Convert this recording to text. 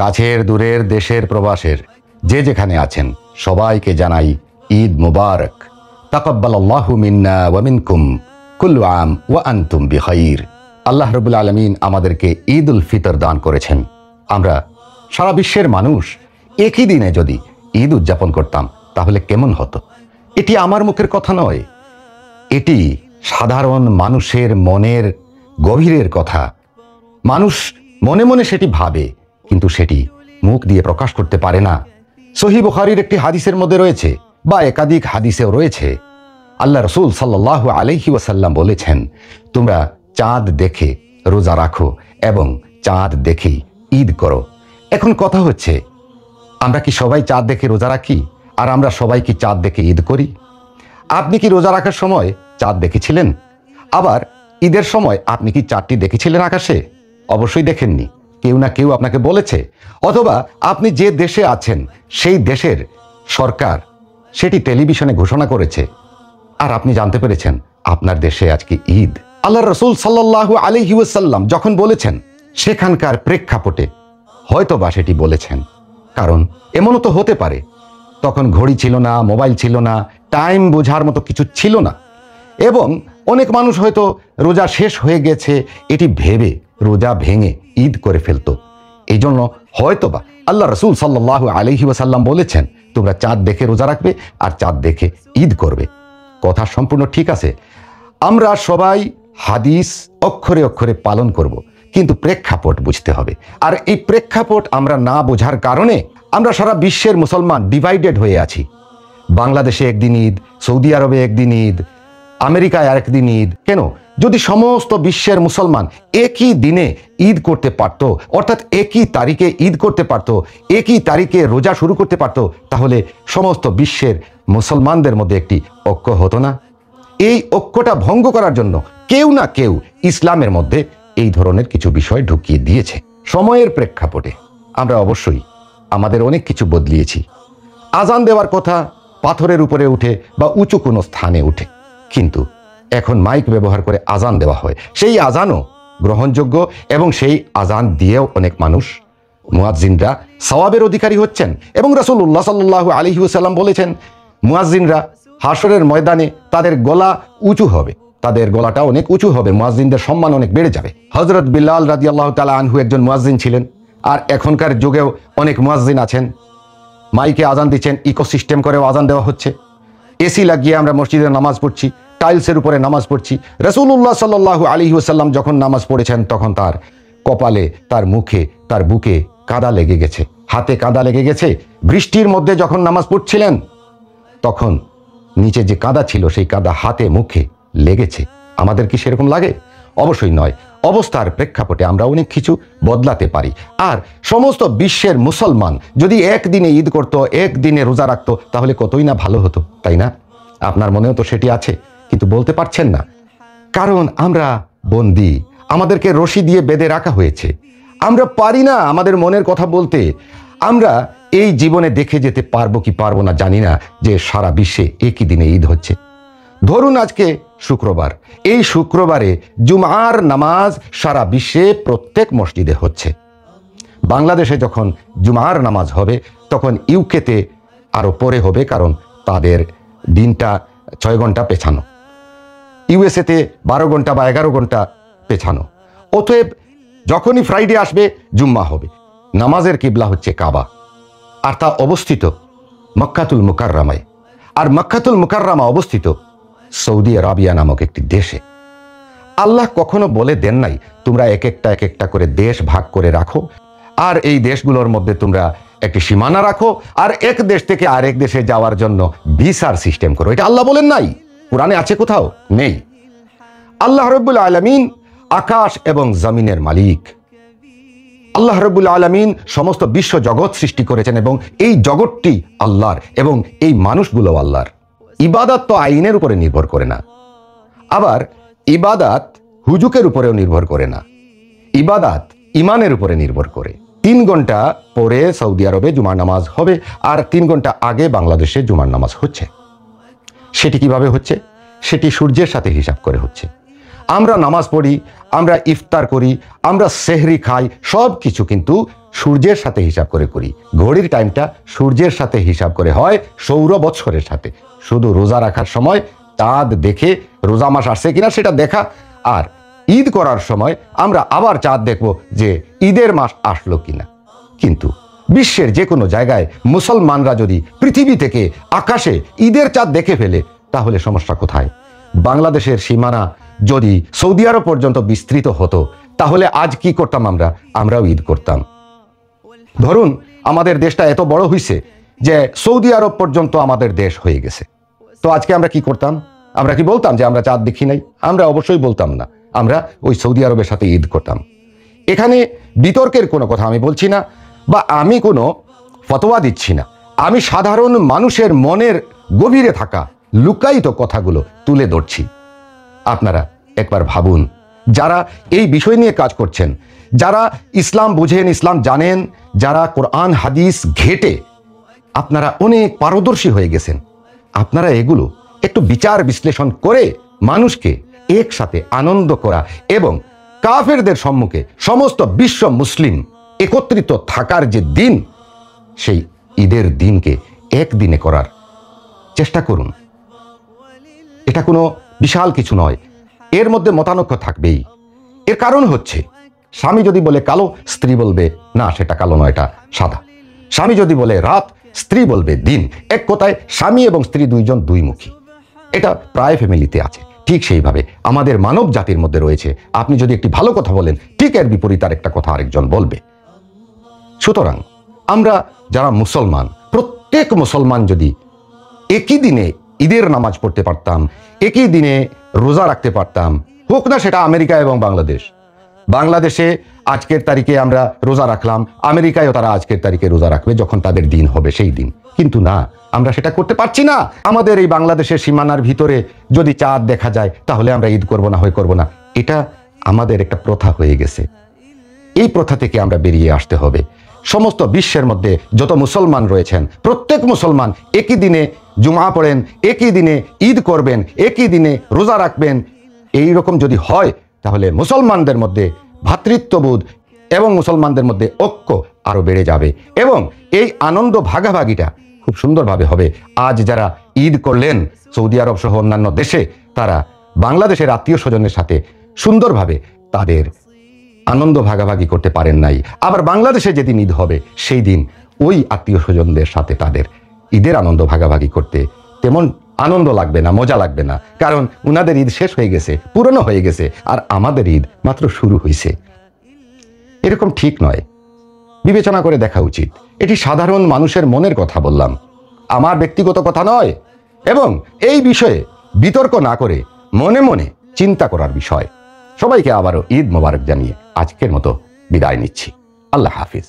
কাছের দূরের দেশের প্রবাসের যে যেখানে আছেন সবাইকে জানাই ঈদ মুবারক। তাকাব্বালাল্লাহু মিন্না ওয়া মিনকুম কুল্লু আম ওয়া আনতুম বিখাইর। আল্লাহ রাব্বুল আলামিন আমাদেরকে ঈদ উল ফিতর দান করেছেন। আমরা সারা বিশ্বের মানুষ একই দিনে যদি ঈদ উদযাপন করতাম তাহলে কেমন হতো? এটি আমার মুখের কথা নয়, এটি সাধারণ মানুষের মনের গভীরের কথা। মানুষ মনে মনে সেটি ভাবে, কিন্তু সেটি মুখ দিয়ে প্রকাশ করতে পারে না। সহিহ বুখারীর একটি হাদিসের মধ্যে রয়েছে, বা একাধিক হাদিসেও রয়েছে, আল্লাহ রাসূল সাল্লাল্লাহু আলাইহি ওয়াসাল্লাম বলেছেন, তোমরা চাঁদ দেখে রোজা রাখো এবং চাঁদ দেখেই ঈদ করো। এখন কথা হচ্ছে, আমরা কি সবাই চাঁদ দেখে রোজা রাখি? আর আমরা সবাই কি চাঁদ দেখে ঈদ করি? আপনি কি রোজা রাখার সময় চাঁদ দেখেছিলেন? আবার ঈদের সময় আপনি কি চাঁদটি দেখেছিলেন আকাশে? অবশ্যই দেখেননি, কেউ না কেউ আপনাকে বলেছে, অথবা আপনি যে দেশে আছেন সেই দেশের সরকার সেটি টেলিভিশনে ঘোষণা করেছে, আর আপনি জানতে পেরেছেন আপনার দেশে আজকে ঈদ। আল্লাহ রাসূল সাল্লাল্লাহু আলাইহি ওয়াসাল্লাম যখন বলেছেন, সেখানকার প্রেক্ষাপটে হয়তোবা সেটি বলেছেন, কারণ এমনও তো হতে পারে তখন ঘড়ি ছিল না, মোবাইল ছিল না, টাইম বোঝার মতো কিছু ছিল না, এবং অনেক মানুষ হয়তো রোজা শেষ হয়ে গেছে এটি ভেবে রোজা ভেঙে ঈদ করে ফেলতো। এই জন্য হয়তোবা আল্লাহ রাসূল সাল্লাল্লাহু আলাইহি ওয়াসাল্লাম বলেছেন, তোমরা চাঁদ দেখে রোজা রাখবে আর চাঁদ দেখে ঈদ করবে। কথা সম্পূর্ণ ঠিক আছে, আমরা সবাই হাদিস অক্ষরে অক্ষরে পালন করব, কিন্তু প্রেক্ষাপট বুঝতে হবে। আর এই প্রেক্ষাপট আমরা না বোঝার কারণে আমরা সারা বিশ্বের মুসলমান ডিভাইডেড হয়ে আছি। বাংলাদেশে একদিন ঈদ, সৌদি আরবে একদিন ঈদ, আমেরিকায় আরেকদিন ঈদ। কেন? যদি সমস্ত বিশ্বের মুসলমান একই দিনে ঈদ করতে পারত, অর্থাৎ একই তারিখে ঈদ করতে পারত, একই তারিখে রোজা শুরু করতে পারত, তাহলে সমস্ত বিশ্বের মুসলমানদের মধ্যে একটি ঐক্য হতো না? এই ঐক্যটা ভঙ্গ করার জন্য কেউ না কেউ ইসলামের মধ্যে এই ধরনের কিছু বিষয় ঢুকিয়ে দিয়েছে। সময়ের প্রেক্ষাপটে আমরা অবশ্যই আমাদের অনেক কিছু বদলিয়েছি। আজান দেওয়ার কথা পাথরের উপরে উঠে বা উঁচু কোনো স্থানে উঠে, কিন্তু এখন মাইক ব্যবহার করে আজান দেওয়া হয়। সেই আজানও গ্রহণযোগ্য, এবং সেই আজান দিয়েও অনেক মানুষ মুয়াজ্জিনরা সওয়াবের অধিকারী হচ্ছেন। এবং রাসূলুল্লাহ সাল্লাল্লাহু আলাইহি ওয়াসাল্লাম বলেছেন, মুয়াজ্জিনরা হাশরের ময়দানে তাদের গলা উঁচু হবে, তাদের গলাটা অনেক উঁচু হবে, মুয়াজ্জিনদের সম্মান অনেক বেড়ে যাবে। হযরত বিল্লাল রাদিয়াল্লাহু তাআলা আনহু একজন মুয়াজ্জিন ছিলেন, আর এখনকার যুগেও অনেক মুয়াজ্জিন আছেন। মাইকে আজান দিচ্ছেন, ইকোসিস্টেম করেও আজান দেওয়া হচ্ছে। এসি লাগিয়ে আমরা মসজিদে নামাজ পড়ছি, টাইলসের উপরে নামাজ পড়ছি। রাসূলুল্লাহ সাল্লাল্লাহু আলাইহি ওয়াসাল্লাম যখন নামাজ পড়েছেন তখন তার কপালে, তার মুখে, তার বুকে কাদা লেগে গেছে, হাতে কাদা লেগে গেছে। বৃষ্টির মধ্যে যখন নামাজ পড়ছিলেন তখন নিচে যে কাদা ছিল সেই কাদা হাতে মুখে লেগেছে। আমাদের কি সেরকম লাগে? অবশ্যই নয়। অবস্থার প্রেক্ষাপটে আমরা অনেক কিছু বদলাতে পারি। আর সমস্ত বিশ্বের মুসলমান যদি একদিনে ঈদ করতো, একদিনে রোজা রাখতো, তাহলে কতই না ভালো হতো, তাই না? আপনার মনেও তো সেটি আছে, কিন্তু বলতে পারছেন না, কারণ আমরা বন্দী, আমাদেরকে রশি দিয়ে বেঁধে রাখা হয়েছে। আমরা পারি না আমাদের মনের কথা বলতে। আমরা এই জীবনে দেখে যেতে পারবো কি পারবো না জানি না যে সারা বিশ্বে একই দিনে ঈদ হচ্ছে। ধরুন আজকে শুক্রবার, এই শুক্রবারে জুমার নামাজ সারা বিশ্বে প্রত্যেক মসজিদে হচ্ছে। বাংলাদেশে যখন জুমার নামাজ হবে তখন ইউকেতে আরও পরে হবে, কারণ তাদের দিনটা 6 ঘন্টা পেছানো, ইউএসএতে 12 ঘন্টা বা 11 ঘন্টা পেছানো। অতএব যখনই ফ্রাইডে আসবে জুম্মা হবে। নামাজের কিবলা হচ্ছে কাবা, আর তা অবস্থিত মক্কাতুল মুকাররমায়। আর মক্কাতুল মুকাররমা অবস্থিত সৌদি আরবিয়া নামক একটি দেশে। আল্লাহ কখনো বলে দেন নাই তোমরা এক একটা করে দেশ ভাগ করে রাখো, আর এই দেশগুলোর মধ্যে তোমরা একটি সীমানা রাখো, আর এক দেশ থেকে আরেক দেশে যাওয়ার জন্য ভিসার সিস্টেম করো। এটা আল্লাহ বলেন নাই, কোরআনে আছে কোথাও? নেই। আল্লাহ রাব্বুল আলামিন আকাশ এবং জমিনের মালিক। আল্লাহ রাব্বুল আলামিন সমস্ত বিশ্ব জগৎ সৃষ্টি করেছেন, এবং এই জগৎটি আল্লাহর, এবং এই মানুষগুলো আল্লাহর। ইবাদত তো আইনের উপরে নির্ভর করে না, আবার ইবাদত হুজুকের উপরেও নির্ভর করে না, ইবাদত ইমানের উপরে নির্ভর করে। 3 ঘন্টা পরে সৌদি আরবে জুমার নামাজ হবে, আর 3 ঘন্টা আগে বাংলাদেশে জুমার নামাজ হচ্ছে। সেটি কিভাবে হচ্ছে? সেটি সূর্যের সাথে হিসাব করে হচ্ছে। আমরা নামাজ পড়ি, আমরা ইফতার করি, আমরা সেহরি খাই, সব কিছু কিন্তু সূর্যের সাথে হিসাব করে করি, ঘড়ির টাইমটা সূর্যের সাথে হিসাব করে হয় সৌর বৎসরের সাথে। শুধু রোজা রাখার সময় চাঁদ দেখে রোজা মাস আসছে কিনা সেটা দেখা, আর ঈদ করার সময় আমরা আবার চাঁদ দেখব যে ঈদের মাস আসলো কিনা। কিন্তু বিশ্বের যে কোনো জায়গায় মুসলমানরা যদি পৃথিবী থেকে আকাশে ঈদের চাঁদ দেখে ফেলে তাহলে সমস্যা কোথায়? বাংলাদেশের সীমানা যদি সৌদি আরব পর্যন্ত বিস্তৃত হতো তাহলে আজ কি করতাম? আমরাও ঈদ করতাম। ধরুন আমাদের দেশটা এত বড় হয়েছে যে সৌদি আরব পর্যন্ত আমাদের দেশ হয়ে গেছে, তো আজকে আমরা কি করতাম? আমরা কি বলতাম যে আমরা চাঁদ দেখি নাই? আমরা অবশ্যই বলতাম না, আমরা ওই সৌদি আরবের সাথে ঈদ করতাম। এখানে বিতর্কের কোনো কথা আমি বলছি না বা আমি কোনো ফতোয়া দিচ্ছি না, আমি সাধারণ মানুষের মনের গভীরে থাকা লুকায়িত কথাগুলো তুলে ধরছি। আপনারা একবার ভাবুন, যারা এই বিষয় নিয়ে কাজ করছেন, যারা ইসলাম বুঝেন, ইসলাম জানেন, যারা কোরআন হাদিস ঘেটে আপনারা অনেক পারদর্শী হয়ে গেছেন, আপনারা এগুলো একটু বিচার বিশ্লেষণ করে মানুষকে একসাথে আনন্দ করা এবং কাফেরদের সম্মুখে সমস্ত বিশ্ব মুসলিম একত্রিত থাকার যে দিন, সেই ঈদের দিনকে একদিনে করার চেষ্টা করুন। এটা কোনো বিশাল কিছু নয়, এর মধ্যে মতানৈক্য থাকবেই। এর কারণ হচ্ছে স্বামী যদি বলে কালো, স্ত্রী বলবে না সেটা কালো নয়, এটা সাদা। স্বামী যদি বলে রাত, স্ত্রী বলবে দিন। এক কথায় স্বামী এবং স্ত্রী দুইজন দুইমুখী। এটা প্রায় ফ্যামিলিতে আছে। ঠিক সেইভাবে আমাদের মানব জাতির মধ্যে রয়েছে, আপনি যদি একটি ভালো কথা বলেন ঠিক এর বিপরীত আরেকটা কথা আরেকজন বলবে। সুতরাং আমরা যারা মুসলমান, প্রত্যেক মুসলমান যদি একই দিনে ঈদের নামাজ পড়তে পারতাম, একই দিনে রোজা রাখতে পারতাম, হোক না সেটা আমেরিকা এবং বাংলাদেশ। বাংলাদেশে আজকের তারিখে আমরা রোজা রাখলাম, আমেরিকায়ও তারা আজকের তারিখে রোজা রাখবে যখন তাদের দিন হবে সেই দিন। কিন্তু না, আমরা সেটা করতে পারছি না। আমাদের এই বাংলাদেশের সীমানার ভিতরে যদি চাঁদ দেখা যায় তাহলে আমরা ঈদ করব না, হয় করব না। এটা আমাদের একটা প্রথা হয়ে গেছে। এই প্রথা থেকে আমরা বেরিয়ে আসতে হবে। সমস্ত বিশ্বের মধ্যে যত মুসলমান রয়েছেন, প্রত্যেক মুসলমান একই দিনে জুমা পড়েন, একই দিনে ঈদ করবেন, একই দিনে রোজা রাখবেন। এই রকম যদি হয় তাহলে মুসলমানদের মধ্যে ভ্রাতৃত্ববোধ এবং মুসলমানদের মধ্যে ঐক্য আরো বেড়ে যাবে এবং এই আনন্দ ভাগাভাগিটা খুব সুন্দরভাবে হবে। আজ যারা ঈদ করলেন সৌদি আরব সহ অন্যান্য দেশে, তারা বাংলাদেশের আত্মীয় স্বজনের সাথে সুন্দরভাবে তাদের আনন্দ ভাগাভাগি করতে পারেন নাই। আবার বাংলাদেশে যেদিন ঈদ হবে সেই দিন ওই আত্মীয় স্বজনদের সাথে তাদের ঈদের আনন্দ ভাগাভাগি করতে তেমন আনন্দ লাগবে না, মজা লাগবে না, কারণ উনাদের ঈদ শেষ হয়ে গেছে, পুরনো হয়ে গেছে, আর আমাদের ঈদ মাত্র শুরু হয়েছে। এরকম ঠিক নয়, বিবেচনা করে দেখা উচিত। এটি সাধারণ মানুষের মনের কথা বললাম, আমার ব্যক্তিগত কথা নয়, এবং এই বিষয়ে বিতর্ক না করে মনে মনে চিন্তা করার বিষয়। সবাইকে আবারও ঈদ মোবারক জানিয়ে আজকের মতো বিদায় নিচ্ছি। আল্লাহ হাফিজ।